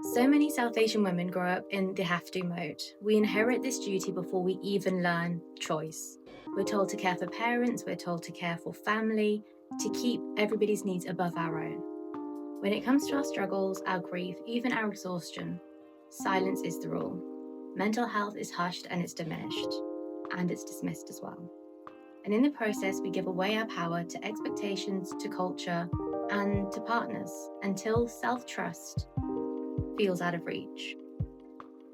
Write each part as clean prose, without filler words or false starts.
So many South Asian women grow up in the have to mode. We inherit this duty before we even learn choice. We're told to care for parents, we're told to care for family, to keep everybody's needs above our own. When it comes to our struggles, our grief, even our exhaustion, silence is the rule. Mental health is hushed and it's diminished, and it's dismissed as well. And in the process, we give away our power to expectations, to culture, and to partners until self-trust feels out of reach.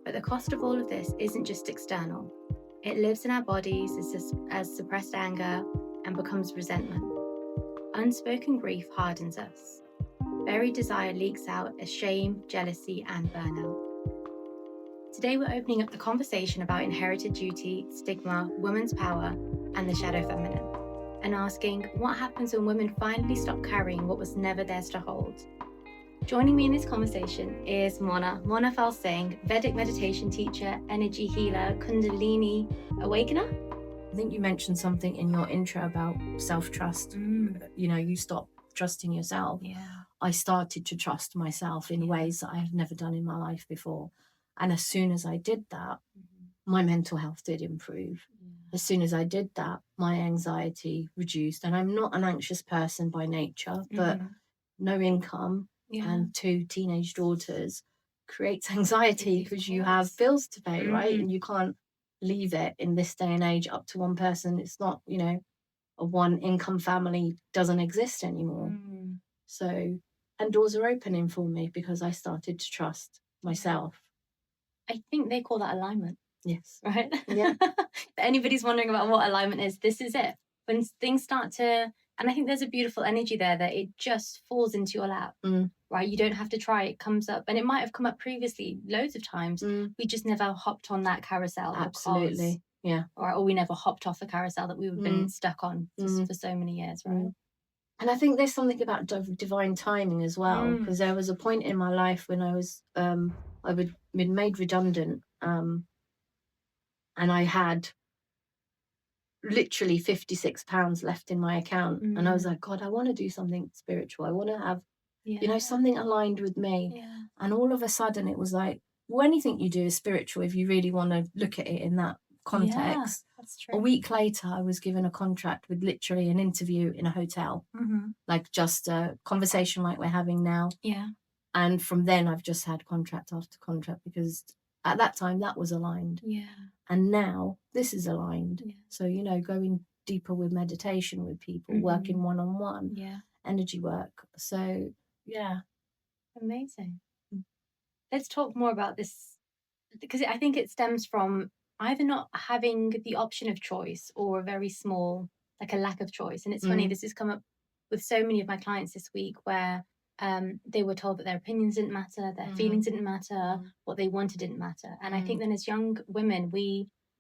But the cost of all of this isn't just external. It lives in our bodies as suppressed anger and becomes resentment. Unspoken grief hardens us. Buried desire leaks out as shame, jealousy, and burnout. Today, we're opening up the conversation about inherited duty, stigma, women's power, and the shadow feminine, and asking what happens when women finally stop carrying what was never theirs to hold. Joining me in this conversation is Mona Pal-Singh, Vedic meditation teacher, energy healer, Kundalini awakener. I think you mentioned something in your intro about self-trust. You stop trusting yourself. Yeah. I started to trust myself in ways that I have never done in my life before. And as soon as I did that, my mental health did improve. As soon as I did that, my anxiety reduced. And I'm not an anxious person by nature, but no income and 2 teenage daughters creates anxiety because you have bills to pay, right? And you can't leave it in this day and age up to one person. It's not, a one income family doesn't exist anymore. So, and doors are opening for me because I started to trust myself. I think they call that alignment. Yes. Right? Yeah. If anybody's wondering about what alignment is, this is it. When things start to, and I think there's a beautiful energy there that it just falls into your lap, right? You don't have to try, it comes up. And it might have come up previously loads of times. We just never hopped on that carousel. Absolutely. Yeah. Or we never hopped off the carousel that we've been stuck on for so many years, right? And I think there's something about divine timing as well, because there was a point in my life when I was, been made redundant, and I had literally £56 left in my account. And I was like, God, I want to do something spiritual. I want to have, something aligned with me. Yeah. And all of a sudden it was like, well, anything you do is spiritual if you really want to look at it in that context. Yeah, that's true. A week later, I was given a contract with literally an interview in a hotel, like just a conversation like we're having now. Yeah. And from then I've just had contract after contract because at that time that was aligned. Yeah. And now this is aligned. Yeah. So, going deeper with meditation with people, working one-on-one, energy work. So, yeah. Amazing. Let's talk more about this, because I think it stems from either not having the option of choice or a very small, like a lack of choice. And it's funny, this has come up with so many of my clients this week where they were told that their opinions didn't matter, their feelings didn't matter, what they wanted didn't matter. And I think then as young women,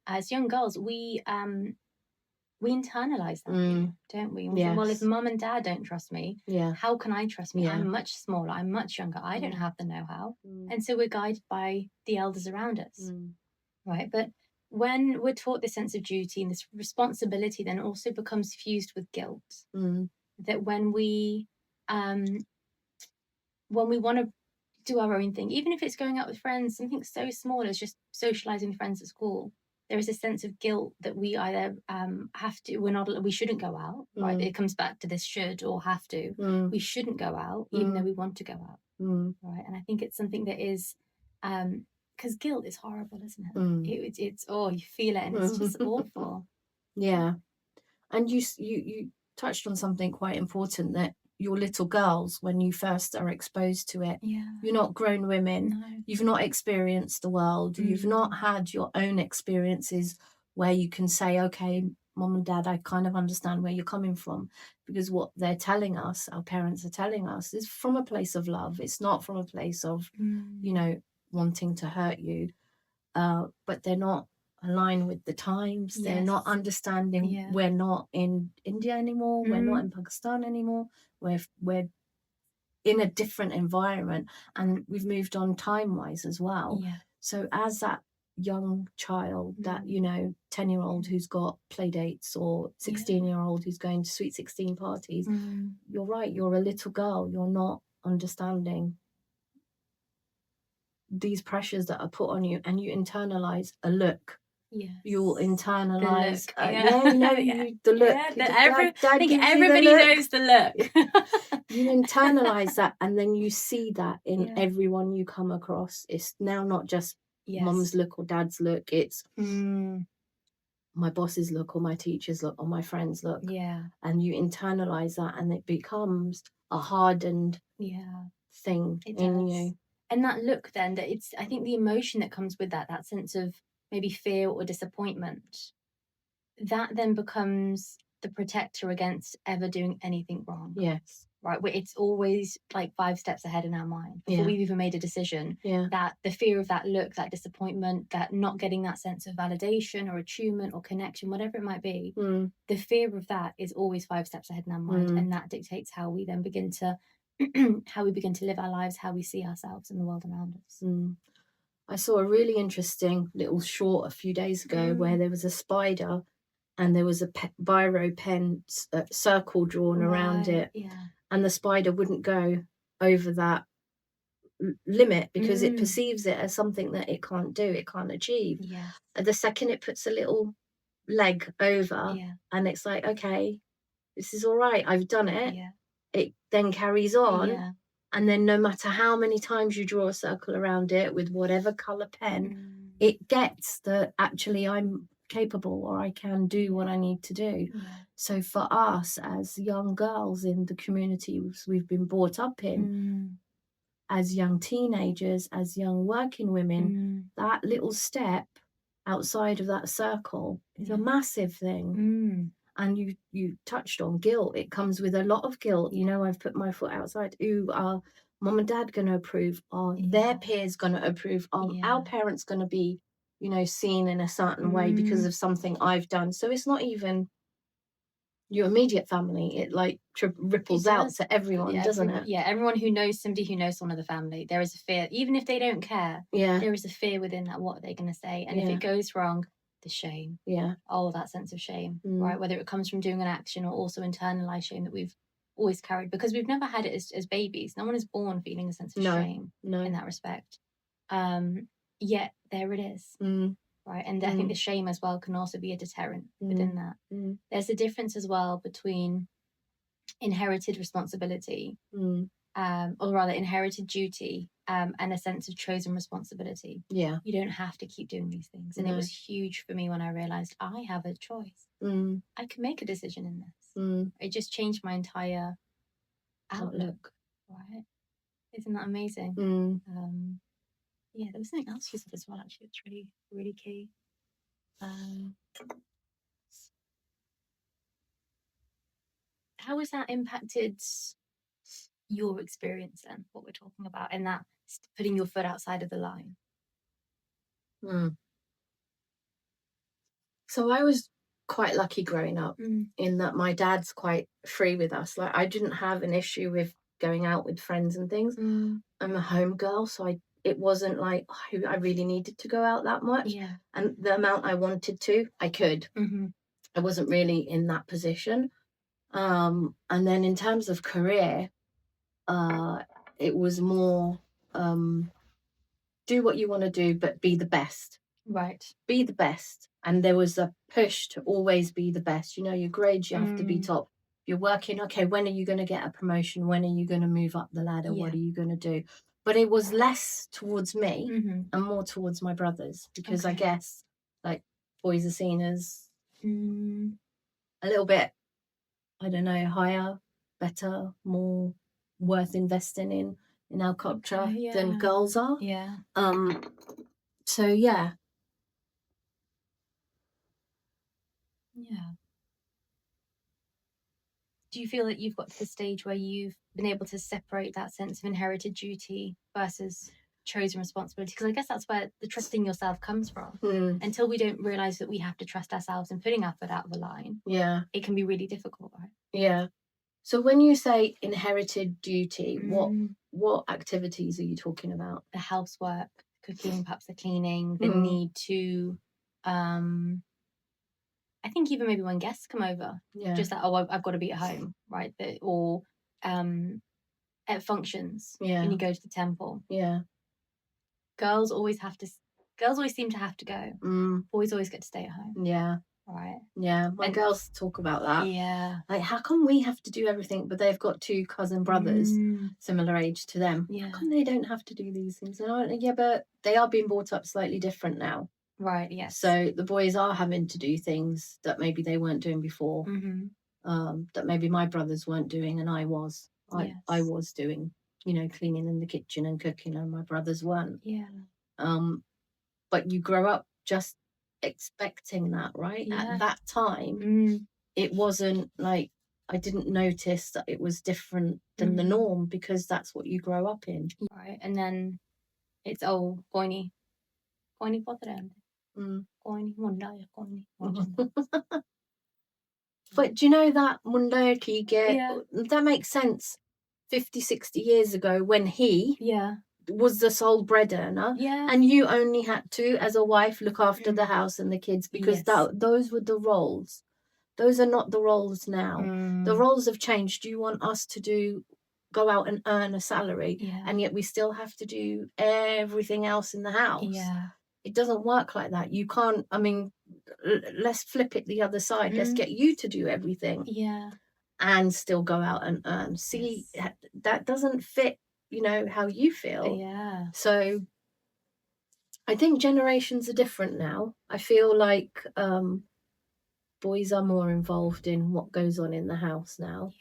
as young girls, we internalize that, don't we? And we think, well, if mum and dad don't trust me, how can I trust me? I'm much smaller, I'm much younger, I don't have the know-how. And so we're guided by the elders around us, right? But when we're taught this sense of duty and this responsibility then also becomes fused with guilt, that when we want to do our own thing, even if it's going out with friends, something so small as just socializing with friends at school, there is a sense of guilt that we either we shouldn't go out, right? It comes back to this should or have to. We shouldn't go out, even though we want to go out, right? And I think it's something that is, because guilt is horrible, isn't it? It's you feel it and it's just awful. Yeah. And you touched on something quite important, that your little girls, when you first are exposed to it, you're not grown women, you've not experienced the world, you've not had your own experiences where you can say, okay, mom and dad, I kind of understand where you're coming from, because what they're telling us, our parents are telling us, is from a place of love. It's not from a place of wanting to hurt you, but they're not aligned with the times. They're not understanding. We're not in India anymore, we're not in Pakistan anymore, we're in a different environment, and we've moved on time-wise as well. So as that young child, that 10-year-old who's got play dates, or 16-year-old who's going to sweet 16 parties, you're right, you're a little girl, you're not understanding these pressures that are put on you, and you internalize a look. Yes. You'll internalize The look. I think everybody knows the look. You internalize that, and then you see that in everyone you come across. It's now not just mum's look or dad's look. It's my boss's look or my teacher's look or my friend's look. Yeah. And you internalize that, and it becomes a hardened thing in you. And that look then, that it's, I think the emotion that comes with that sense of maybe fear or disappointment, that then becomes the protector against ever doing anything wrong. Yes. Right, where it's always like 5 steps ahead in our mind before we've even made a decision. That the fear of that look, that disappointment, that not getting that sense of validation or attunement or connection, whatever it might be, the fear of that is always 5 steps ahead in our mind, and that dictates how we then begin to live our lives, how we see ourselves in the world around us. I saw a really interesting little short a few days ago where there was a spider, and there was a biro pen circle drawn around it. And the spider wouldn't go over that limit because it perceives it as something that it can't do, it can't achieve. The second it puts a little leg over, and it's like, okay, this is all right, I've done it. It then carries on. And then no matter how many times you draw a circle around it with whatever colour pen, it gets that actually I'm capable, or I can do what I need to do. So for us as young girls in the communities we've been brought up in, as young teenagers, as young working women, that little step outside of that circle is a massive thing. And you touched on guilt. It comes with a lot of guilt. You know, I've put my foot outside. Ooh, are mum and dad going to approve? Are their peers going to approve? Are our parents going to be, you know, seen in a certain way because of something I've done? So it's not even your immediate family. It like ripples out to everyone, doesn't it? Yeah, everyone who knows somebody who knows someone of the family. There is a fear, even if they don't care. There is a fear within that. What are they going to say? And if it goes wrong, the shame. All that sense of shame, right? Whether it comes from doing an action or also internalized shame that we've always carried, because we've never had it as babies. No one is born feeling a sense of shame in that respect. Yet there it is. Right, and I think the shame as well can also be a deterrent within that. There's a difference as well between inherited responsibility, or rather inherited duty, and a sense of chosen responsibility. You don't have to keep doing these things. And it was huge for me when I realized I have a choice. I can make a decision in this. It just changed my entire outlook. Right? Isn't that amazing? Yeah, there was something else you said as well, actually. It's really, really key. How has that impacted your experience then, what we're talking about, and that putting your foot outside of the line? So I was quite lucky growing up in that my dad's quite free with us. Like, I didn't have an issue with going out with friends and things. I'm a home girl, so it wasn't like I really needed to go out that much. And the amount I wanted to, I could. I wasn't really in that position. And then in terms of career, it was more do what you want to do, but be the best. Right. Be the best. And there was a push to always be the best. You know, your grades, you have to be top. You're working, okay, when are you going to get a promotion? When are you going to move up the ladder? What are you going to do? But it was less towards me and more towards my brothers, because I guess like boys are seen as a little bit, I don't know, higher, better, more worth investing in our culture than girls are. So yeah. Do you feel that you've got to the stage where you've been able to separate that sense of inherited duty versus chosen responsibility? Because I guess that's where the trusting yourself comes from. Until we don't realize that we have to trust ourselves in putting our foot out of the line, it can be really difficult, right? So when you say inherited duty, what activities are you talking about? The housework, cooking, perhaps the cleaning, the need to I think even maybe when guests come over, just that, I've got to be at home, right? Or at functions, when you go to the temple. girls always seem to have to go. Boys always get to stay at home. Yeah. Right. Yeah. My girls talk about that. Yeah. Like, how come we have to do everything, but they've got 2 cousin brothers similar age to them? Yeah. How come they don't have to do these things? And I went, yeah, but they are being brought up slightly different now. Right, yes. So the boys are having to do things that maybe they weren't doing before, that maybe my brothers weren't doing, and I was. I was doing, cleaning in the kitchen and cooking, and my brothers weren't. Yeah. But you grow up just expecting that, right? Yeah. At that time, it wasn't like I didn't notice that it was different than the norm, because that's what you grow up in. Right, and then it's koini potrende. Koini mundaya koini. But do you know that mundaya that makes sense 50, 60 years ago, when he was the sole bread earner, and you only had to, as a wife, look after the house and the kids, because those were the roles. Those are not the roles now. The roles have changed. Do you want us to go out and earn a salary, and yet we still have to do everything else in the house? It doesn't work like that. You can't, let's flip it the other side. Let's get you to do everything. And still go out and earn. See, that doesn't fit, how you feel. So I think generations are different now. I feel like boys are more involved in what goes on in the house now.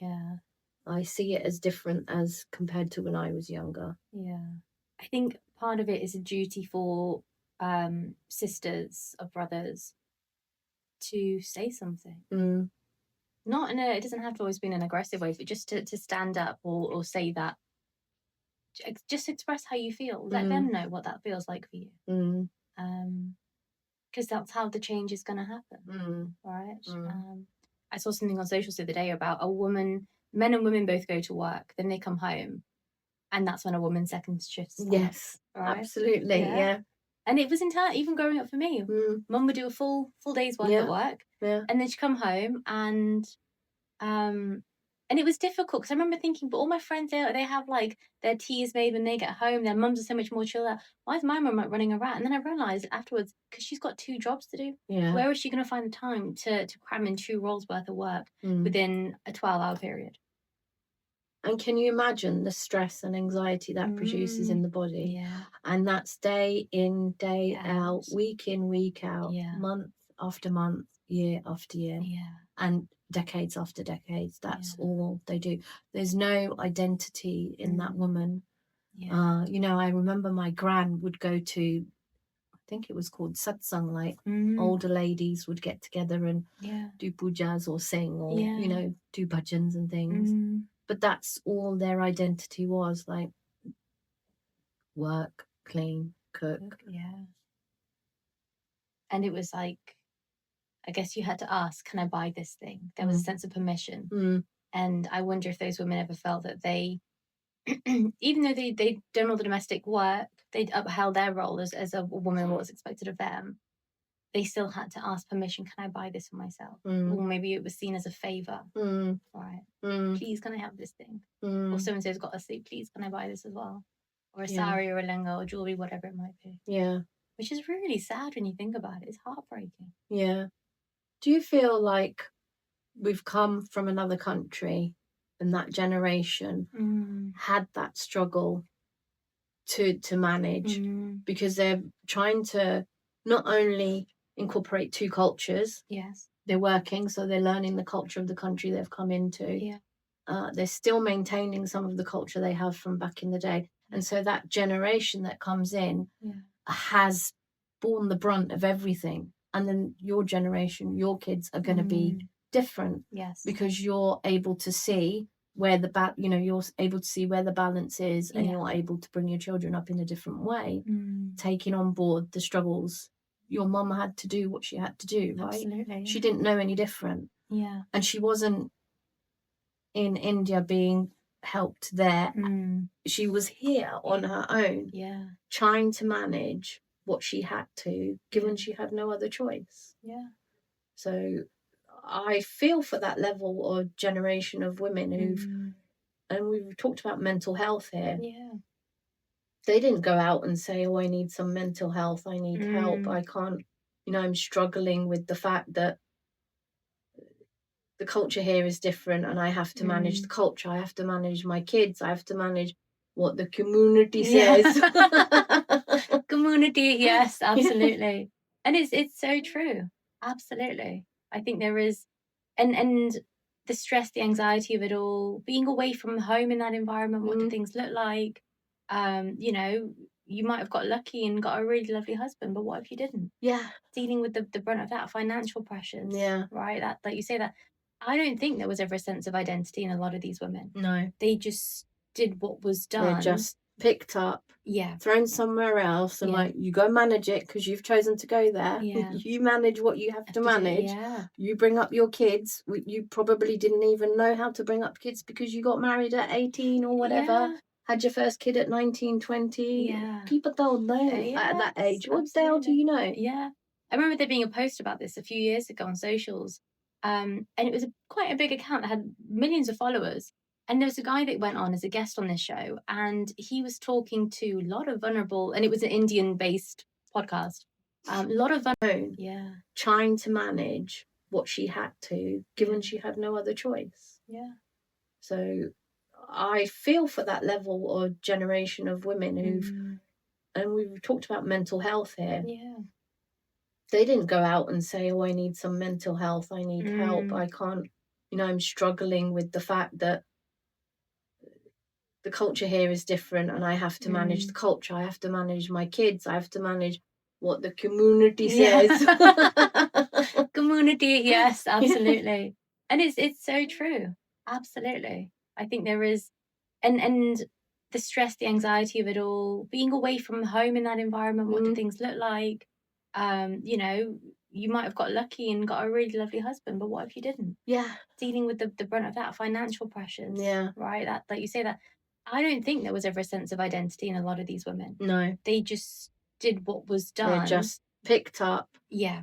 I see it as different as compared to when I was younger. I think part of it is a duty for sisters or brothers to say something. Not it doesn't have to always be in an aggressive way, but just to stand up or say that. Just express how you feel. Let them know what that feels like for you. Because that's how the change is going to happen, right? I saw something on socials the other day about men and women both go to work, then they come home, and that's when a woman's second shift starts. Yes, right? Absolutely, yeah. And it was even growing up for me. Mum would do a full day's work at work, and then she'd come home, and it was difficult, because I remember thinking, but all my friends, they have like their tea is made when they get home. Their mums are so much more chill. Why is my mum like running around? And then I realised afterwards, because she's got 2 jobs to do. Where is she going to find the time to cram in 2 roles worth of work within a 12-hour period? And can you imagine the stress and anxiety that produces in the body? And that's day in, day out, week in, week out, month after month, year after year, and decades after decades. That's all they do. There's no identity in that woman. I remember my gran would go to, I think it was called satsang, like older ladies would get together and do pujas or sing or, do bhajans and things. But that's all their identity was, like work, clean, cook. And it was like, I guess you had to ask, can I buy this thing? There was a sense of permission. And I wonder if those women ever felt that they, even though they'd done all the domestic work, they'd upheld their role as a woman, what was expected of them, they still had to ask permission, can I buy this for myself? Or maybe it was seen as a favour. Right. Please, can I have this thing? Or so-and-so's got a suit, please, can I buy this as well? Or a sari or a lenga or jewellery, whatever it might be. Which is really sad when you think about it. It's heartbreaking. Do you feel like we've come from another country and that generation had that struggle to manage, because they're trying to not only incorporate 2 cultures, they're working, so they're learning the culture of the country they've come into. They're still maintaining some of the culture they have from back in the day. And so that generation that comes in has borne the brunt of everything. And then your generation, your kids are going to be different, because you're able to see where you're able to see where the balance is, and you're able to bring your children up in a different way, taking on board the struggles. Your mum had to do what she had to do, right? Absolutely. She didn't know any different. And she wasn't in India being helped there. She was here on her own, trying to manage what she had to, given she had no other choice. So I feel for that level or generation of women who've, and we've talked about mental health here. They didn't go out and say, "Oh, I need some mental health, I need help, I can't, I'm struggling with the fact that the culture here is different and I have to manage the culture, I have to manage my kids, I have to manage what the community says." Community, yes, Yeah. absolutely. And it's so true. Absolutely. I think there is, and the stress, the anxiety of it all, being away from home in that environment, what do things look like? You know, you might have got lucky and got a really lovely husband, but what if you didn't? Yeah. Dealing with the brunt of that, financial pressures. Yeah. Right? That, like you say, that I don't think there was ever a sense of identity in a lot of these women. No. They just did what was They're done. just picked up, Yeah. thrown somewhere else, and Yeah. like, you go manage it because you've chosen to go there. Yeah. You manage what you have to manage. Yeah. You bring up your kids. You probably didn't even know how to bring up kids because you got married at 18 or whatever. Yeah. Had your first kid at 19, 20. Yeah. People don't know at that Yes, age. What the hell do absolutely. you know? Yeah. I remember there being a post about this a few years ago on socials. And it was quite a big account that had millions of followers. And there was a guy that went on as a guest on this show, and he was talking to a lot of vulnerable, and it was an Indian-based podcast. A lot of Yeah. Trying to manage what she had to, given she had no other choice. Yeah. So I feel for that level or generation of women who've, and we've talked about mental health here. Yeah. They didn't go out and say, "Oh, I need some mental health, I need help, I can't, I'm struggling with the fact that the culture here is different and I have to manage the culture, I have to manage my kids, I have to manage what the community says." Community, yes, absolutely. And it's so true. Absolutely. I think there is, and the stress, the anxiety of it all, being away from home in that environment, what do things look like? You know, you might have got lucky and got a really lovely husband, but what if you didn't? Yeah. Dealing with the brunt of that, financial pressures. Yeah. Right? That, like you say, that I don't think there was ever a sense of identity in a lot of these women. No. They just did what was done. They're just picked up,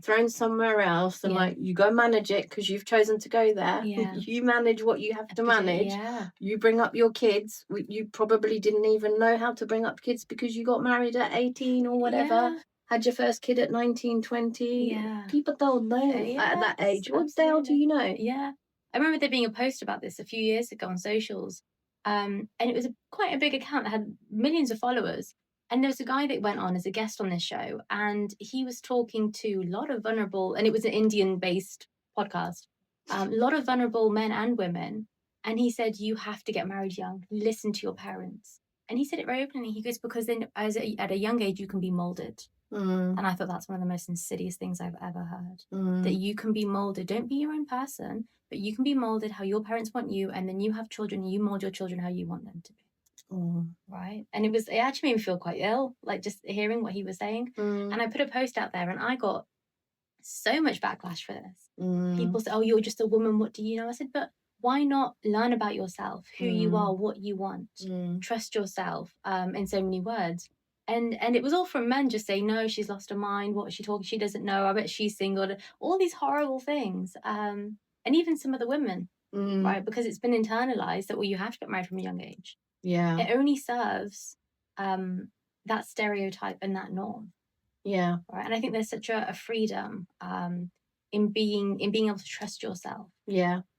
thrown somewhere else, and like, you go manage it because you've chosen to go there. You manage what you have to manage. You bring up your kids. You probably didn't even know how to bring up kids because you got married at 18 or whatever. Had your first kid at 19, 20. People don't know at that age. What the hell do you know? Yeah. I remember there being a post about this a few years ago on socials. And it was quite a big account that had millions of followers. And there was a guy that went on as a guest on this show, and he was talking to a lot of vulnerable, and it was an Indian-based podcast, a lot of vulnerable men and women. And he said, you have to get married young, listen to your parents. And he said it very openly. He goes, because then at a young age, you can be molded. And I thought that's one of the most insidious things I've ever heard. That you can be molded. Don't be your own person, but you can be molded how your parents want you, and then you have children, and you mold your children how you want them to be. Right. And it actually made me feel quite ill, like just hearing what he was saying. And I put a post out there, and I got so much backlash for this. People say, oh, you're just a woman, what do you know? I said, but why not learn about yourself, who you are, what you want, trust yourself, in so many words. And it was all from men just saying, no, she's lost her mind, what is she talking, she doesn't know, I bet she's single, all these horrible things. And even some of the women, right, because it's been internalized that, well, you have to get married from a young age. It only serves that stereotype and that norm. Right. And I think there's such a freedom in being able to trust yourself.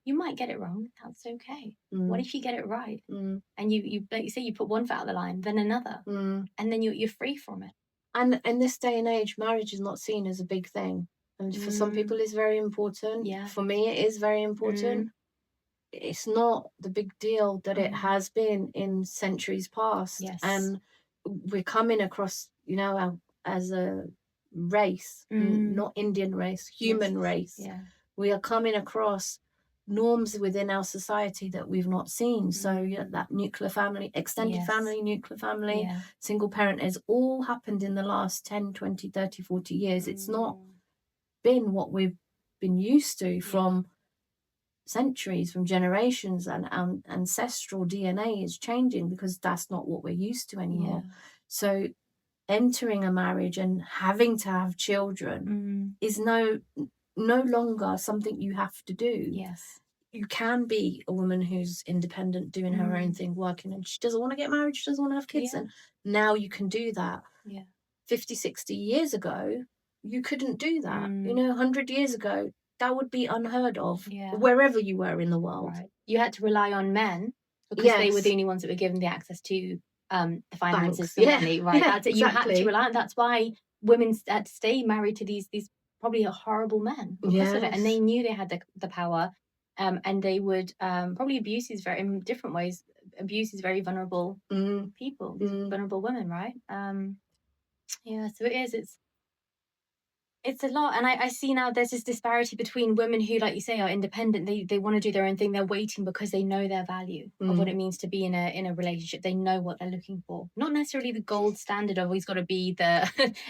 You might get it wrong. That's okay. What if you get it right? And you like you say, you put one foot out of the line, then another, and then you're free from it. And in this day and age, marriage is not seen as a big thing. And for some people, it's very important. For me, it is very important. It's not the big deal that it has been in centuries past. And we're coming across, as a race, not Indian race, human race. We are coming across norms within our society that we've not seen. So that nuclear family, extended family, nuclear family, single parent has all happened in the last 10, 20, 30, 40 years. It's not been what we've been used to from centuries, from generations, and ancestral DNA is changing because that's not what we're used to anymore. So entering a marriage and having to have children is no longer something you have to do. you can be a woman who's independent, doing her own thing, working, and she doesn't want to get married, she doesn't want to have kids, and now you can do that. 50, 60 years ago, you couldn't do that. 100 years ago, that would be unheard of wherever you were in the world. Right. You had to rely on men because they were the only ones that were given the access to the finances, the money, right? That's it. Exactly. You had to rely on. That's why women had to stay married to these probably horrible men because of it, and they knew they had the power, and they would probably abuse these in different ways. Abuse these very vulnerable people, vulnerable women, right? So it is. It's a lot, and I see now there's this disparity between women who, like you say, are independent. They want to do their own thing. They're waiting because they know their value of what it means to be in a relationship. They know what they're looking for. Not necessarily the gold standard of always got to be the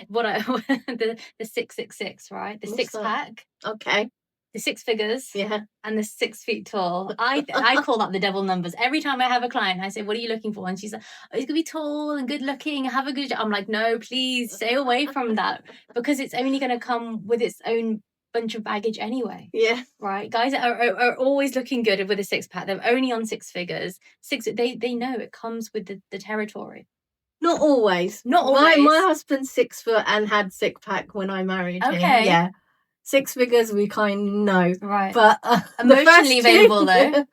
the 666, right? The six pack. Okay. The 6 figures, and the 6 feet tall. I call that the devil numbers. Every time I have a client, I say, "What are you looking for?" And she's like, "Oh, he's gonna be tall and good looking, have a good job." I'm like, "No, please stay away from that because it's only gonna come with its own bunch of baggage anyway." Yeah. Right. Guys are always looking good with a 6-pack. They're only on 6 figures. They know it comes with the territory. Not always. Not always. My husband's 6 foot and had 6-pack when I married him. Yeah. 6 figures we kind of know. Right. But emotionally available though.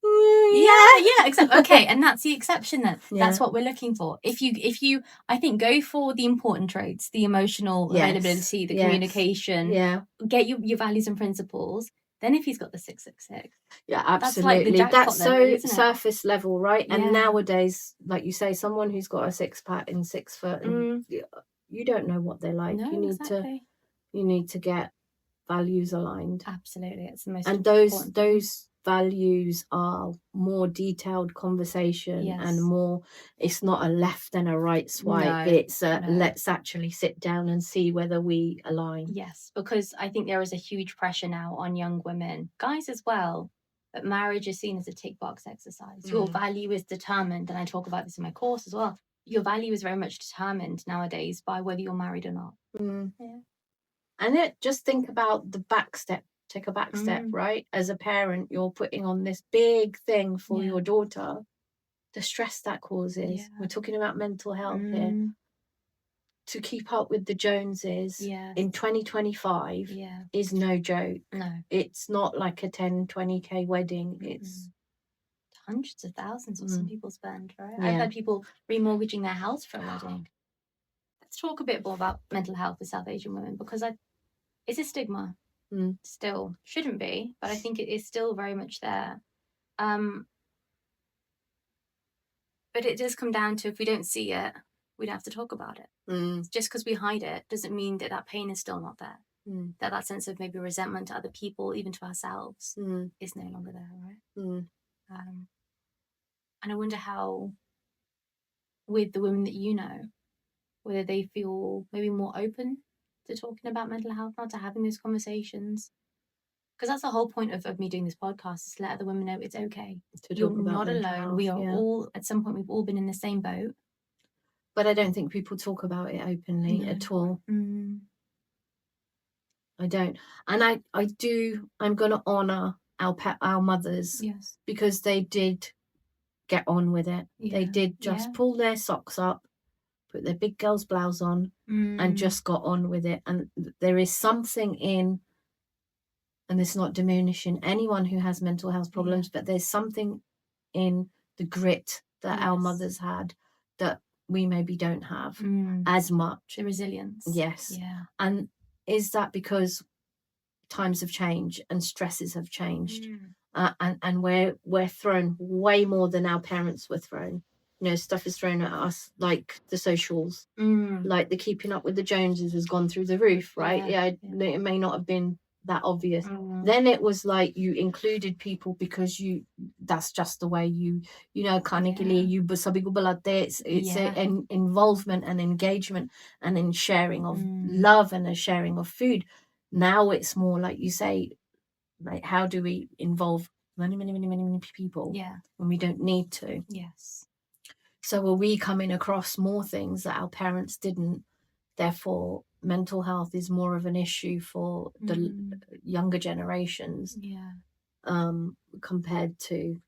Yeah, exactly. Okay, and that's the exception then. That's what we're looking for. If you I think go for the important traits, the emotional availability, the communication, get your values and principles. Then if he's got the 666. Yeah, absolutely. That's so surface level, right? And nowadays, like you say, someone who's got a 6-pack and 6 foot, and you don't know what they're like. No, you need to get values aligned. Absolutely, it's the most and those values are more detailed conversation and more. It's not a left and a right swipe. It's let's actually sit down and see whether we align. Yes, because I think there is a huge pressure now on young women, guys as well. But marriage is seen as a tick box exercise. Your value is determined, and I talk about this in my course as well. Your value is very much determined nowadays by whether you're married or not. Yeah. And just think about the back step. Take a back step, right? As a parent, you're putting on this big thing for your daughter. The stress that causes. We're talking about mental health here. To keep up with the Joneses in 2025 is no joke. No. It's not like a 10, 20K wedding. It's hundreds of thousands what some people spend, right? I've had people remortgaging their house for a wedding. Let's talk a bit more about mental health with South Asian women, because it's a stigma. Still shouldn't be, but I think it is still very much there. But it does come down to, if we don't see it, we'd have to talk about it. Just because we hide it doesn't mean that pain is still not there. That sense of maybe resentment to other people, even to ourselves, is no longer there, right? And I wonder how, with the women that you know, whether they feel maybe more open to talking about mental health now, to having those conversations. Because that's the whole point of me doing this podcast, is to let other women know it's okay. You're not alone. Health, we are all, at some point, we've all been in the same boat. But I don't think people talk about it openly at all. I don't. And I do, I'm going to honour our mothers. Yes. Because they did get on with it. They did just pull their socks up, put their big girl's blouse on, and just got on with it. And there is something in, and it's not diminishing anyone who has mental health problems, but there's something in the grit that our mothers had that we maybe don't have as much. The resilience. Yes. Yeah. And is that because times have changed and stresses have changed? And we're thrown way more than our parents were thrown. You know, stuff is thrown at us, like the socials, like the keeping up with the Joneses has gone through the roof, right? It may not have been that obvious. Then it was like you included people because that's just the way you know, it's an involvement and engagement and in sharing of love and a sharing of food. Now it's more like you say, like, how do we involve many people when we don't need to? Yes. So are we coming across more things that our parents didn't? Therefore, mental health is more of an issue for the younger generations. compared to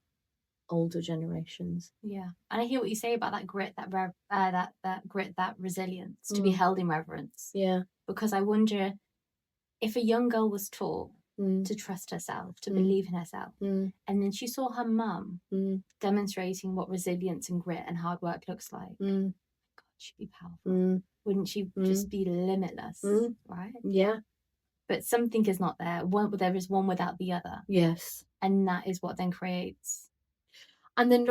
older generations. Yeah, and I hear what you say about that grit, that grit, that resilience, to be held in reverence. Yeah. Because I wonder if a young girl was taught to trust herself, to believe in herself, and then she saw her mum demonstrating what resilience and grit and hard work looks like. God, she'd be powerful. Wouldn't she just be limitless, right? Yeah. But something is not there. There is one without the other. Yes. And that is what then creates. And then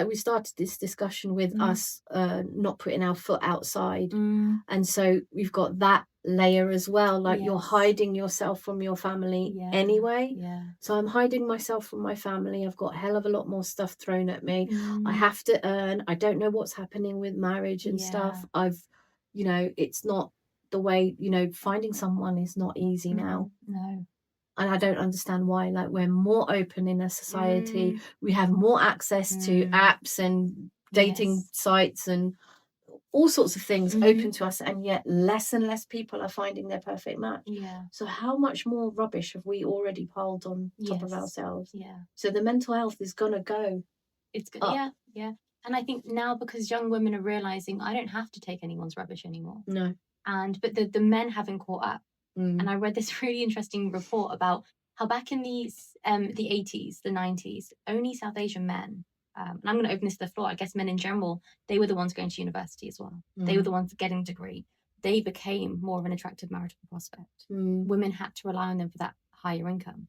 we started this discussion with us not putting our foot outside. And so we've got that layer as well, like you're hiding yourself from your family anyway. Yeah. So I'm hiding myself from my family. I've got a hell of a lot more stuff thrown at me. I have to earn. I don't know what's happening with marriage and stuff. It's not the way, finding someone is not easy now. No. And I don't understand why. Like, we're more open in a society. We have more access to apps and dating sites and all sorts of things open to us, and yet less and less people are finding their perfect match. Yeah. So how much more rubbish have we already piled on top of ourselves? Yeah. So the mental health is gonna go. It's good. Yeah. And I think now, because young women are realizing, I don't have to take anyone's rubbish anymore. No. But the men haven't caught up. And I read this really interesting report about how back in the 80s, the 90s, only South Asian men, and I'm going to open this to the floor, I guess men in general, they were the ones going to university as well. They were the ones getting a degree. They became more of an attractive marital prospect. Women had to rely on them for that higher income.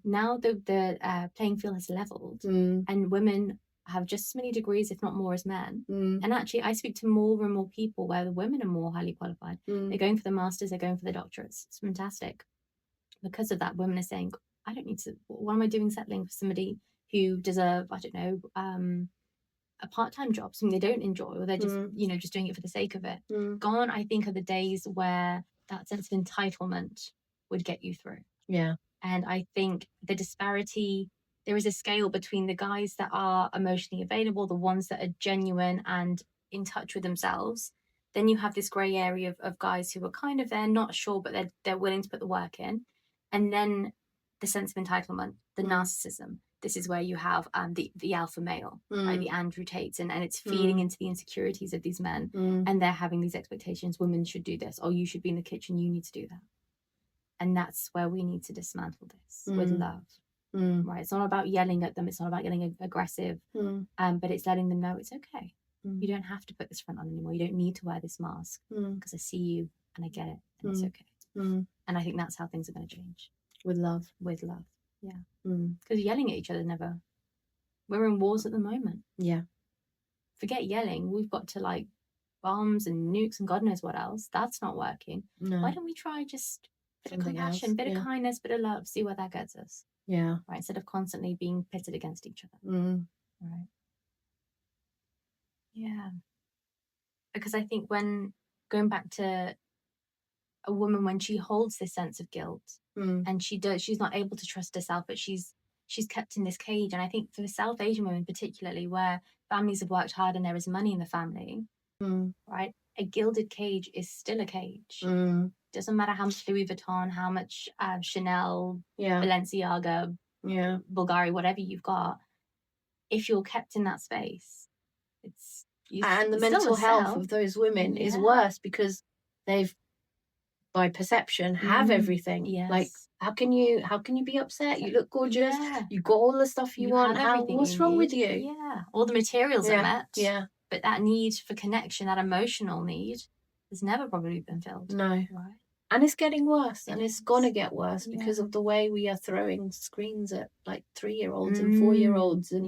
Now the playing field has leveled, and women have just as many degrees, if not more, as men. And actually, I speak to more and more people where the women are more highly qualified. They're going for the masters, they're going for the doctorates. It's fantastic. Because of that, women are saying, I don't need to, what am I doing settling for somebody who deserve, I don't know, a part-time job, something they don't enjoy, or they're just, just doing it for the sake of it. Gone, I think, are the days where that sense of entitlement would get you through. Yeah. And I think the disparity, there is a scale between the guys that are emotionally available, the ones that are genuine and in touch with themselves. Then you have this grey area of guys who are kind of there, not sure, but they're willing to put the work in. And then the sense of entitlement, the narcissism. This is where you have the alpha male, like the Andrew Tates, and it's feeding into the insecurities of these men. And they're having these expectations, women should do this, or you should be in the kitchen, you need to do that. And that's where we need to dismantle this with love. Right? It's not about yelling at them. It's not about getting aggressive. But it's letting them know it's okay. You don't have to put this front on anymore. You don't need to wear this mask because I see you and I get it and it's okay. And I think that's how things are going to change. With love. With love. Yeah. Because yelling at each other never. We're in wars at the moment. Yeah. Forget yelling. We've got to like bombs and nukes and God knows what else. That's not working. No. Why don't we try just a bit of compassion, bit of kindness, bit of love, see where that gets us. Yeah. Right. Instead of constantly being pitted against each other. Right. Yeah. Because I think when going back to a woman, when she holds this sense of guilt and she's not able to trust herself, but she's kept in this cage. And I think for South Asian women particularly, where families have worked hard and there is money in the family, right? A gilded cage is still a cage. Doesn't matter how much Louis Vuitton, how much Chanel, Balenciaga, Bulgari, whatever you've got. If you're kept in that space, and the mental health of those women is worse because they've, by perception, have everything. Yes. Like, how can you be upset? You look gorgeous. You got all the stuff you want. What's wrong with you? Yeah, all the materials are met. Yeah, but that need for connection, that emotional need, has never probably been filled. No, right? And it's getting worse, and it's gonna get worse because of the way we are throwing screens at like 3-year-olds and 4-year-olds, and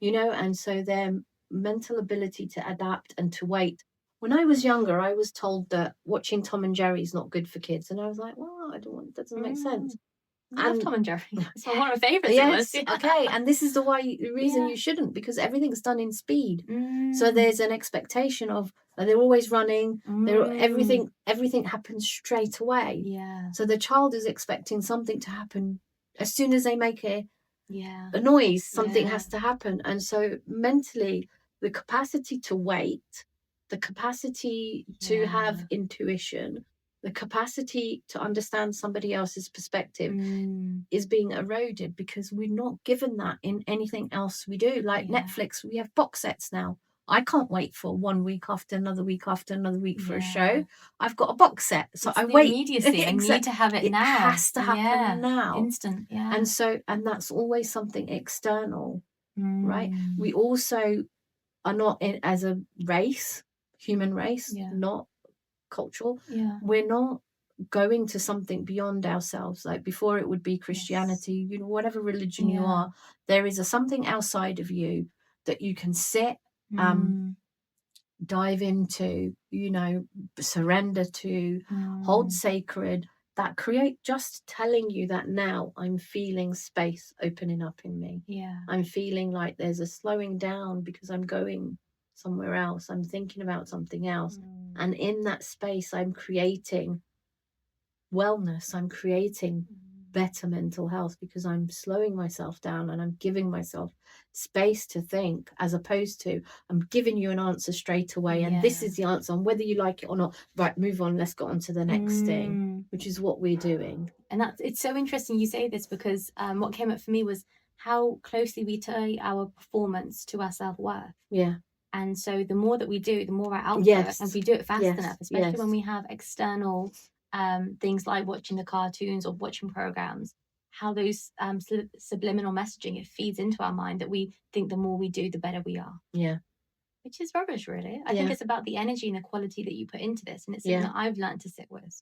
and so their mental ability to adapt and to wait. When I was younger, I was told that watching Tom and Jerry is not good for kids, and I was like, well, that doesn't make sense. I love Tom and Jerry. It's one of my favourites. Yes, okay, and this is the reason you shouldn't, because everything's done in speed. So there's an expectation of they're always running. Everything happens straight away. Yeah. So the child is expecting something to happen as soon as they make a noise. Something has to happen, and so mentally, the capacity to wait, the capacity to have intuition, The capacity to understand somebody else's perspective is being eroded because we're not given that in anything else we do. Like Netflix, we have box sets now. I can't wait for 1 week after another week after another week for a show. I've got a box set, so It's I the wait. immediacy. I need to have it now. It has to happen now. Instant. Yeah. And that's always something external, right? We also are not in as a race, human race, not cultural. We're not going to something beyond ourselves. Like before, it would be Christianity, you know, whatever religion you are, there is something outside of you that you can sit, dive into, you know, surrender to, hold sacred, that create just telling you that now I'm feeling space opening up in me. I'm feeling like there's a slowing down because I'm going somewhere else. I'm thinking about something else. And in that space, I'm creating wellness. I'm creating better mental health because I'm slowing myself down and I'm giving myself space to think, as opposed to I'm giving you an answer straight away and this is the answer, and whether you like it or not, right, move on, let's go on to the next thing, which is what we're doing. And it's so interesting you say this, because what came up for me was how closely we tie our performance to our self-worth. And so the more that we do, the more our output, and if we do it fast enough, especially when we have external things like watching the cartoons or watching programs, how those subliminal messaging, it feeds into our mind that we think the more we do, the better we are. Which is rubbish, really. I think it's about the energy and the quality that you put into this, and it's something that I've learned to sit with.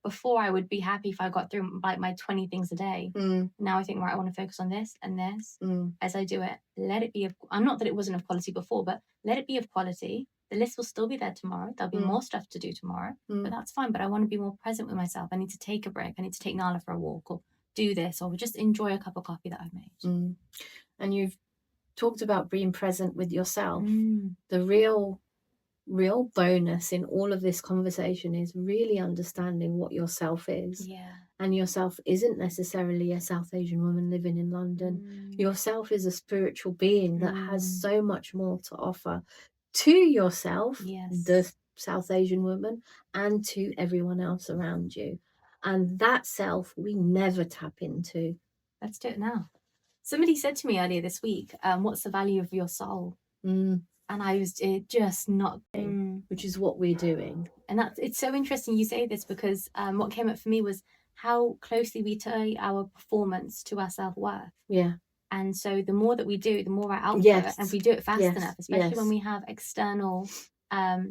Before, I would be happy if I got through like my 20 things a day. Now I think, right, I want to focus on this and this. As I do it, let it be I'm not that it wasn't of quality before, but let it be of quality. The list will still be there tomorrow. There'll be more stuff to do tomorrow, but that's fine. But I want to be more present with myself. I need to take a break. I need to take Nala for a walk, or do this, or just enjoy a cup of coffee that I've made. And you've talked about being present with yourself. The real bonus in all of this conversation is really understanding what yourself is. And yourself isn't necessarily a South Asian woman living in London. Yourself is a spiritual being that has so much more to offer to yourself, the South Asian woman, and to everyone else around you. And that self we never tap into. Let's do it now. Somebody said to me earlier this week, what's the value of your soul? And I was just not... Which is what we're doing. And it's so interesting you say this, because what came up for me was how closely we tie our performance to our self-worth. And so the more that we do, the more our output, and if we do it fast enough, especially when we have external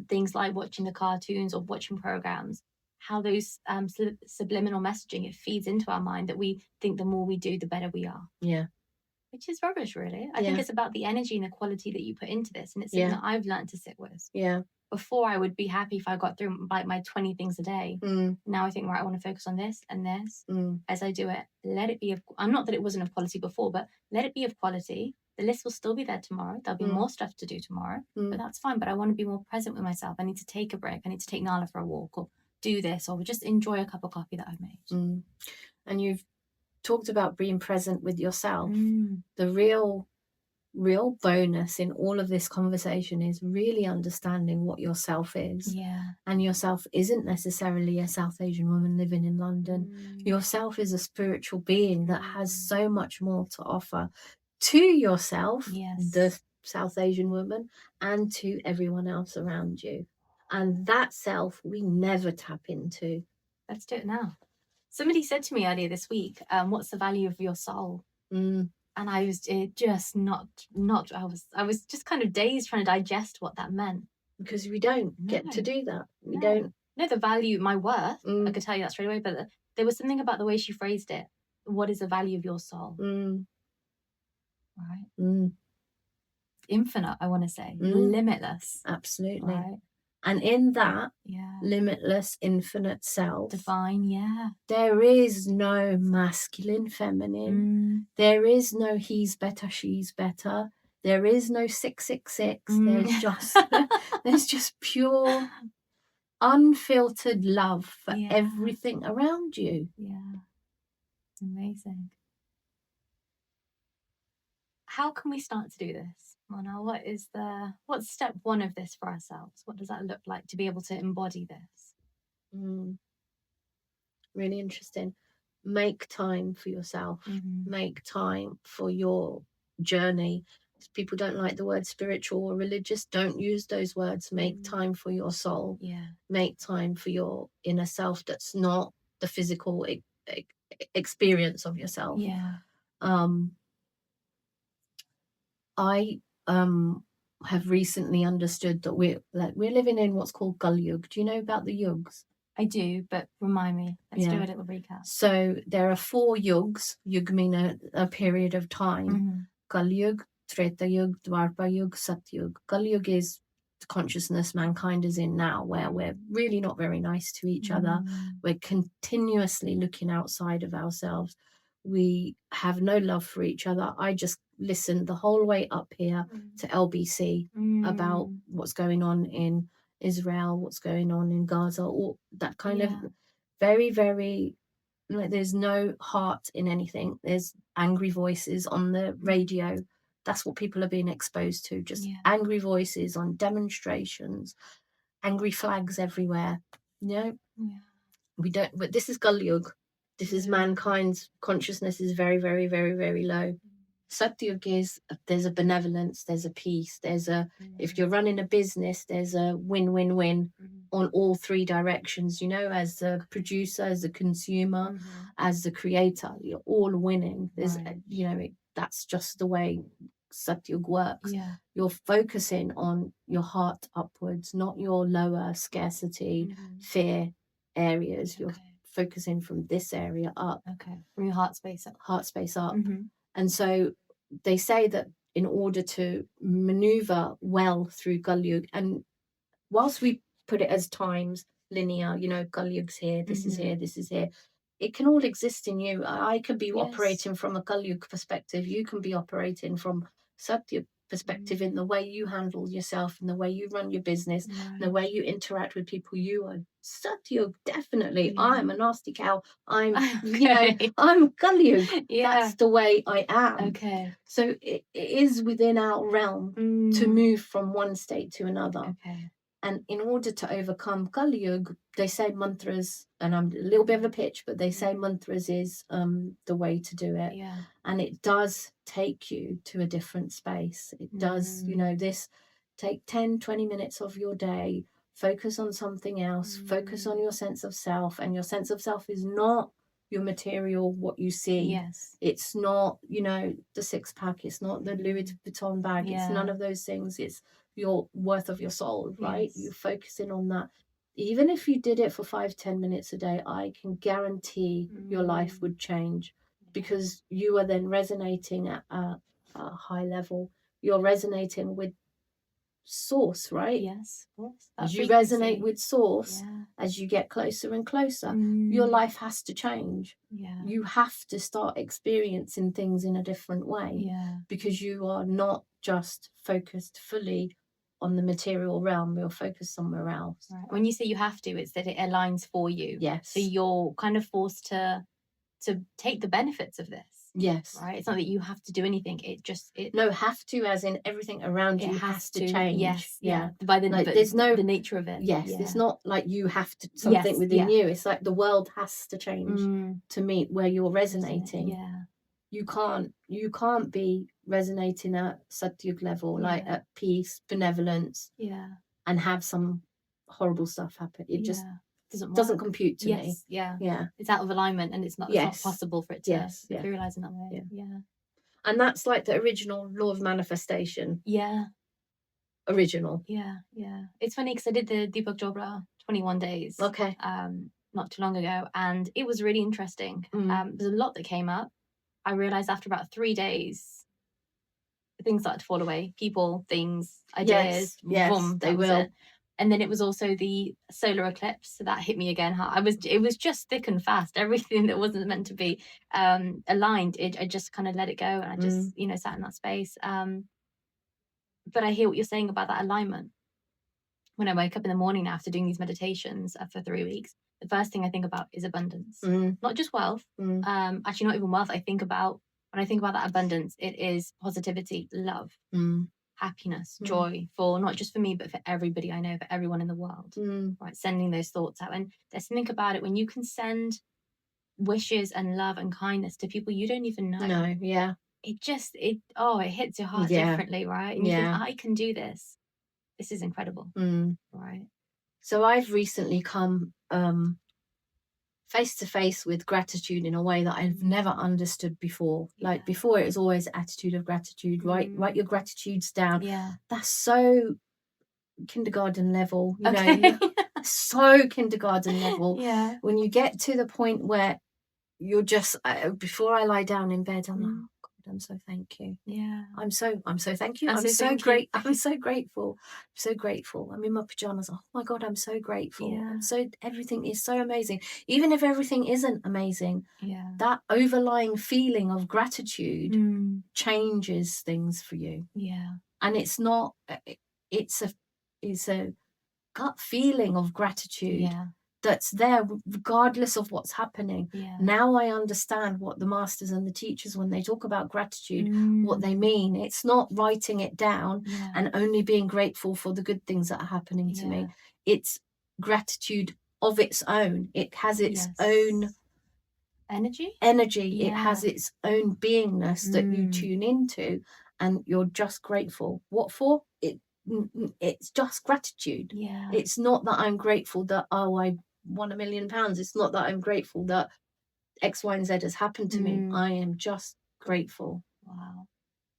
things like watching the cartoons or watching programs, how those subliminal messaging, it feeds into our mind that we think the more we do, the better we are. Which is rubbish, really. I think it's about the energy and the quality that you put into this, and it's something that I've learned to sit with. Before, I would be happy if I got through like my 20 things a day. Now I think, right, I want to focus on this and this. As I do it, let it be I'm not that it wasn't of quality before, but let it be of quality. The list will still be there tomorrow. There'll be more stuff to do tomorrow, but that's fine. But I want to be more present with myself. I need to take a break. I need to take Nala for a walk, or do this, or just enjoy a cup of coffee that I've made. And you've talked about being present with yourself. The real bonus in all of this conversation is really understanding what yourself is. And yourself isn't necessarily a South Asian woman living in London. Yourself is a spiritual being that has so much more to offer to yourself, the South Asian woman, and to everyone else around you. And that self we never tap into. Let's do it now. Somebody said to me earlier this week, what's the value of your soul? And I was just not. I was just kind of dazed trying to digest what that meant. Because we don't get to do that. We don't know the value, my worth. I could tell you that straight away. But there was something about the way she phrased it. What is the value of your soul? Right. Infinite, I want to say. Limitless. Absolutely. Right. And in that limitless, infinite self, divine, there is no masculine, feminine. There is no he's better, she's better. There is no 666. There's just pure, unfiltered love for everything around you. Amazing. How can we start to do this, Mona? What's step one of this for ourselves? What does that look like to be able to embody this? really interesting. Make time for yourself. Make time for your journey. People don't like the word spiritual or religious. Don't use those words. Make time for your soul. Make time for your inner self that's not the physical experience of yourself. I have recently understood that we're living in what's called Kal Yuga. Do you know about the yugs? I do, but remind me. Let's do a little recap. So there are 4 yugs. Yug mean a period of time. Kal Yuga, Treta Yuga, Dwapara Yuga, Satya Yuga. Kal Yuga is the consciousness mankind is in now, where we're really not very nice to each other. We're continuously looking outside of ourselves. We have no love for each other. I just listened the whole way up here to LBC about what's going on in Israel, what's going on in Gaza, all that kind of very, very, like, there's no heart in anything. There's angry voices on the radio. That's what people are being exposed to, just angry voices on demonstrations, angry flags everywhere. We don't, but this is Kal Yuga. This is mankind's consciousness is very, very, very, very low. Satya Yuga is there's a benevolence, there's a peace, there's a, if you're running a business, there's a win-win-win on all 3 directions, as a producer, as a consumer, as the creator, you're all winning. There's, that's just the way Satya Yuga works. You're focusing on your heart upwards, not your lower scarcity, fear areas. You're focusing from this area up. From your heart space up. Heart space up. And so they say that in order to maneuver well through Kal Yuga, and whilst we put it as times linear, Kal Yuga's here, this is here, this is here, it can all exist in you. I could be operating from a Kal Yuga perspective. You can be operating from Satya perspective in the way you handle yourself, and the way you run your business, and the way you interact with people. You are Satya, definitely. I'm a nasty cow. I'm, I'm Kal Yuga. That's the way I am. So it is within our realm to move from one state to another. And in order to overcome Kal Yuga, they say mantras, and I'm a little bit of a pitch, but they say mantras is the way to do it. And it does take you to a different space. It does, this, take 10-20 minutes of your day, focus on something else, focus on your sense of self. And your sense of self is not your material, what you see. It's not, the 6-pack, it's not the Louis Vuitton bag, it's none of those things. It's your worth of your soul, right? You're focusing on that. Even if you did it for 5-10 minutes a day, I can guarantee your life would change, because you are then resonating at a high level. You're resonating with source, right? As you resonate with source, as you get closer and closer, your life has to change. You have to start experiencing things in a different way, because you are not just focused fully on the material realm. You're focused somewhere else. When you say you have to, it's that it aligns for you. So you're kind of forced to take the benefits of this. Right? It's not that you have to do anything. No, have to, as in everything around you has to change. By the, like, there's no the nature of it. It's not like you have to something within you. It's like the world has to change to meet where you're resonating. You can't be resonating at Satya level, like at peace, benevolence, and have some horrible stuff happen. It just doesn't compute to me. It's out of alignment, and it's not possible for it to materialize in that way. And that's like the original law of manifestation. Original. It's funny because I did the Deepak Chopra 21 days not too long ago, and it was really interesting. There's a lot that came up. I realized after about 3 days, things started to fall away. People, things, ideas. Boom, they will. And then it was also the solar eclipse, so that hit me again. It was just thick and fast. Everything that wasn't meant to be aligned, I just kind of let it go, and I just sat in that space. But I hear what you're saying about that alignment. When I wake up in the morning now after doing these meditations for 3 weeks, the first thing I think about is abundance, not just wealth. Actually, not even wealth. When I think about that abundance, it is positivity, love, happiness, joy, for not just for me, but for everybody I know, for everyone in the world. Right, sending those thoughts out. And there's something about it when you can send wishes and love and kindness to people you don't even know. No, yeah. It hits your heart differently, right? And you think, I can do this. This is incredible. Right. So I've recently come face to face with gratitude in a way that I've never understood before. Like before, it was always attitude of gratitude. Write your gratitudes down. Yeah. That's so kindergarten level, you know, so kindergarten level. Yeah. When you get to the point where you're just before I lie down in bed, I'm like, oh God, I'm so thank you. Yeah. I'm so thank you. I'm so great. I'm so grateful. So grateful. I'm in my pajamas. Oh my God, I'm so grateful. Yeah. So everything is so amazing. Even if everything isn't amazing, that overlying feeling of gratitude changes things for you. Yeah. And it's not. It's a gut feeling of gratitude. That's there regardless of what's happening. Now I understand what the masters and the teachers, when they talk about gratitude, what they mean. It's not writing it down and only being grateful for the good things that are happening to me. It's gratitude of its own. It has its own energy. It has its own beingness that you tune into, and you're just grateful. What for? It's just gratitude. It's not that I'm grateful that I won £1 million. It's not that I'm grateful that X, Y, and Z has happened to me. I am just grateful. Wow.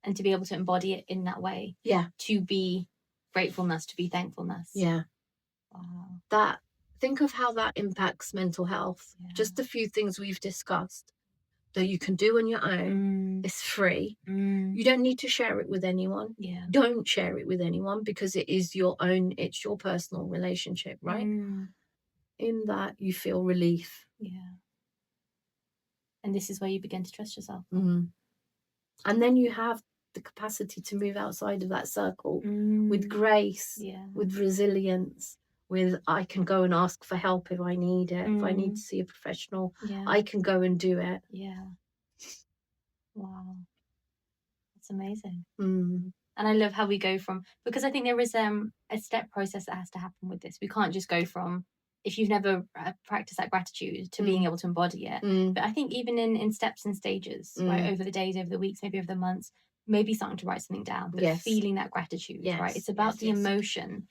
And to be able to embody it in that way. To be gratefulness, to be thankfulness. Wow. Think of how that impacts mental health. Just a few things we've discussed that you can do on your own. It's free. You don't need to share it with anyone. Don't share it with anyone, because it is your own, it's your personal relationship, right? In that you feel relief. And this is where you begin to trust yourself. And then you have the capacity to move outside of that circle with grace, with resilience, with I can go and ask for help if I need it. If I need to see a professional, I can go and do it. Wow. That's amazing. And I love how we go from, because I think there is a step process that has to happen with this. We can't just go from, if you've never practiced that gratitude, to being able to embody it. But I think even in steps and stages, right, over the days, over the weeks, maybe over the months, maybe starting to write something down, but feeling that gratitude, right? It's about the emotion.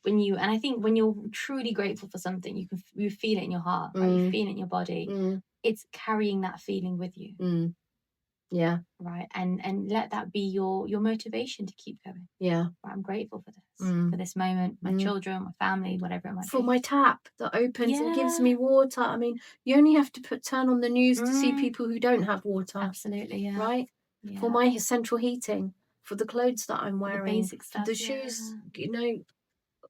And I think when you're truly grateful for something, you feel it in your heart, right? You feel it in your body. It's carrying that feeling with you. Right. And let that be your motivation to keep going. Right? I'm grateful for this moment, my children, my family, whatever it might be. For my tap that opens and gives me water. I mean, you only have to turn on the news to see people who don't have water. Absolutely, right? For my central heating, for the clothes that I'm wearing, the basic stuff, for the shoes, you know,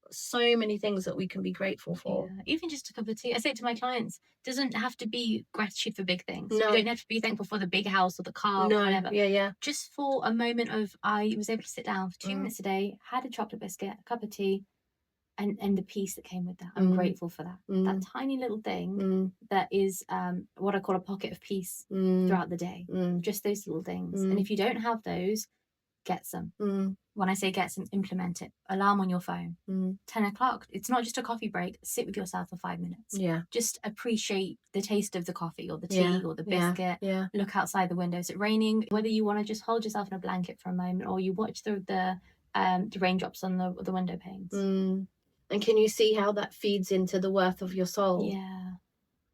so many things that we can be grateful for. Even just a cup of tea. I say to my clients, it doesn't have to be gratitude for big things. No. You don't have to be thankful for the big house or the car or whatever. Just for a moment of, I was able to sit down for 2 minutes a day, had a chocolate biscuit, a cup of tea, and the peace that came with that. I'm grateful for that. That tiny little thing that is what I call a pocket of peace throughout the day. Just those little things. And if you don't have those, get some. When I say get some, implement it. Alarm on your phone. 10 o'clock. It's not just a coffee break. Sit with yourself for 5 minutes. Just appreciate the taste of the coffee or the tea or the biscuit. Look outside the window. Is it raining? Whether you want to just hold yourself in a blanket for a moment, or you watch through the raindrops on the window panes. And can you see how that feeds into the worth of your soul?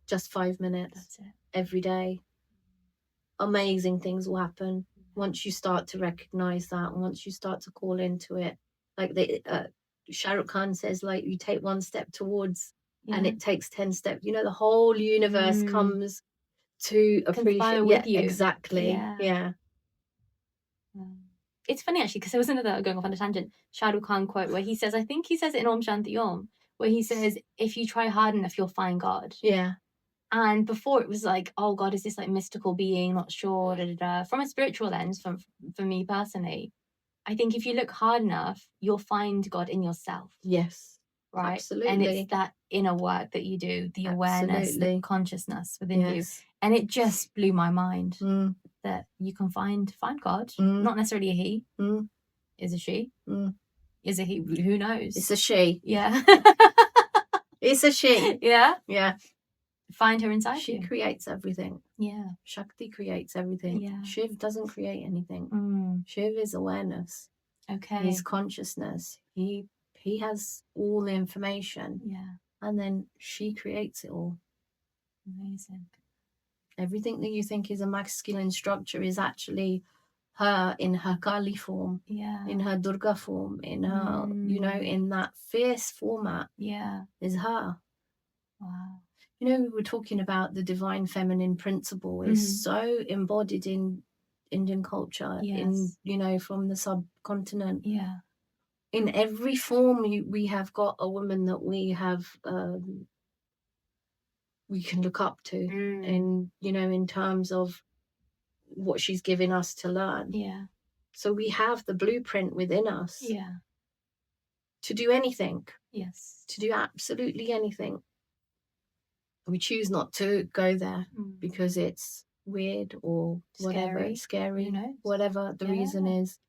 Just 5 minutes. That's it. Every day. Amazing things will happen. Once you start to recognize that, and once you start to call into it, like Shah Rukh Khan says, like, you take one step towards and it takes 10 steps. You know, the whole universe comes to appreciate with you. Exactly. It's funny actually, because there was another, going off on a tangent, Shah Rukh Khan quote where he says, I think he says it in Om Shanti Om, where he says, if you try hard enough, you'll find God. And before it was like, oh God, is this like mystical being? Not sure. From a spiritual lens, for me personally, I think if you look hard enough, you'll find God in yourself. Yes. Right. Absolutely. And it's that inner work that you do, the awareness, the consciousness within you. And it just blew my mind that you can find God. Not necessarily a he. Is a she. Is a he. Who knows? It's a she. Yeah. It's a she. Yeah. find her inside She you. creates everything. Yeah. Shakti creates everything. Yeah. Shiv doesn't create anything. Shiv is awareness. Okay. He's consciousness. He has all the information. Yeah. And then she creates it all. Amazing. Everything that you think is a masculine structure is actually her in her Kali form, in her Durga form, in her, in that fierce format. Yeah. Is her. Wow. We were talking about the divine feminine principle is so embodied in Indian culture, from the subcontinent. Yeah. In every form, we have got a woman that we have, we can look up to, and in terms of what she's giving us to learn. Yeah. So we have the blueprint within us. Yeah. To do anything. Yes. To do absolutely anything. We choose not to go there because it's weird or whatever, scary, whatever the reason is.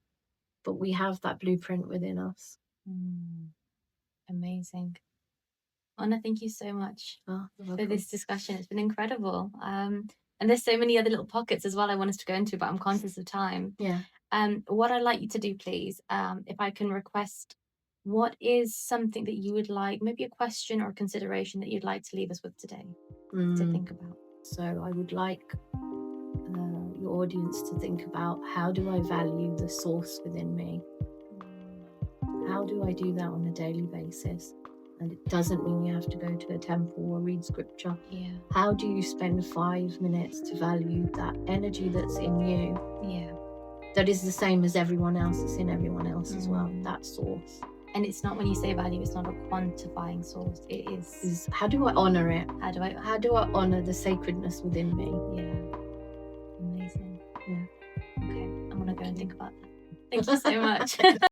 But we have that blueprint within us. Amazing. Anna, thank you so much for this discussion. It's been incredible. And there's so many other little pockets as well I want us to go into, but I'm conscious of time. Yeah. What I'd like you to do, please, if I can request, what is something that you would like, maybe a question or consideration that you'd like to leave us with today to think about? So I would like your audience to think about, how do I value the source within me? How do I do that on a daily basis? And it doesn't mean you have to go to a temple or read scripture. Yeah. How do you spend 5 minutes to value that energy that's in you? Yeah. That is the same as everyone else. It's in everyone else as well, that source. And it's not, when you say value, it's not a quantifying source. It is how do I honor it? How do I honor the sacredness within me? Yeah. Amazing. Yeah. Okay. I'm going to go and think about that. Thank you so much.